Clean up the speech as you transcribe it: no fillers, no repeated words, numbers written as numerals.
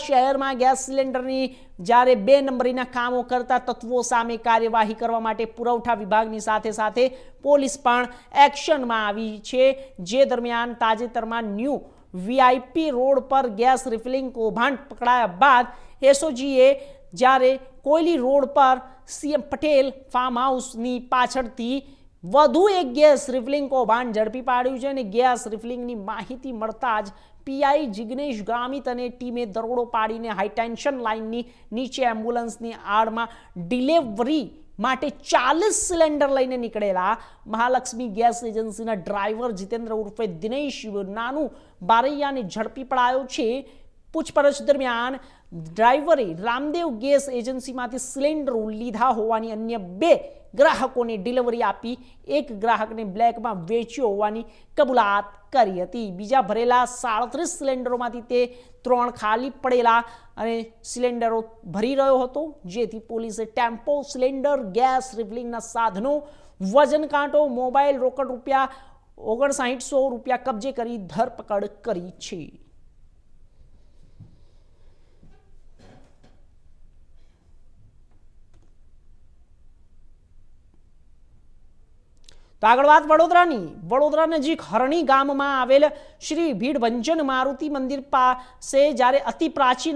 શહેરમાં ગેસ સિલિન્ડરની જ્યારે 2 નંબરીના કામો કરતા તત્વો સામે કાર્યવાહી કરવા માટે પુરવઠા વિભાગની સાથે સાથે પોલીસ પણ એક્શનમાં આવી છે। જે દરમિયાન તાજેતરમાં ન્યૂ વીઆઈપી રોડ પર ગેસ રિફિલિંગ કૌભાંડ પકડાયા બાદ એસઓજીએ જ્યારે કોયલી રોડ પર સીએમ પટેલ ફાર્મ હાઉસની પાછળથી વધુ એક ગેસ રિફિલિંગ કૌભાંડ ઝડપી પાડ્યું છે અને ગેસ રિફિલિંગની માહિતી મળતા જ પીઆઈ જિગ્નેશ ગામિત અને ટીમે દરોડો પાડીને હાઈટેન્શન લાઇનની નીચે એમ્બ્યુલન્સની આડમાં ડિલિવરી માટે 40 સિલિન્ડર લઈને નીકળેલા મહાલક્ષ્મી ગેસ એજન્સીના ડ્રાઈવર જીતેન્દ્ર ઉર્ફે દિનેશ નાનુ બારૈયાને ઝડપી પડાયો છે। પૂછપરછ દરમિયાન ડ્રાઈવરે રામદેવ ગેસ એજન્સીમાંથી સિલિન્ડરો લીધા હોવાની અન્ય 2 ગ્રાહકોને ડિલિવરી આપી એક ગ્રાહકને બ્લેકમાં વેચ્યો હોવાની કબૂલાત કરી હતી। બીજા ભરેલા 37 સિલિન્ડરોમાંથી તે 3 ખાલી પડેલા અને સિલિન્ડરો ભરી રહ્યો હતો, જેથી પોલીસે ટેમ્પો, સિલિન્ડર, ગેસ રિફિલિંગના સાધનો, વજન કાંટો, મોબાઈલ, રોકડ રૂપિયા 5900 કબજે કરી ધરપકડ કરી છે। તો આગળ વાત વડોદરા નજીક હરણી ગામમાં આવેલ શ્રી ભીડભંજન મારુતિ મંદિર પાસે જ્યારે અતિ પ્રાચીન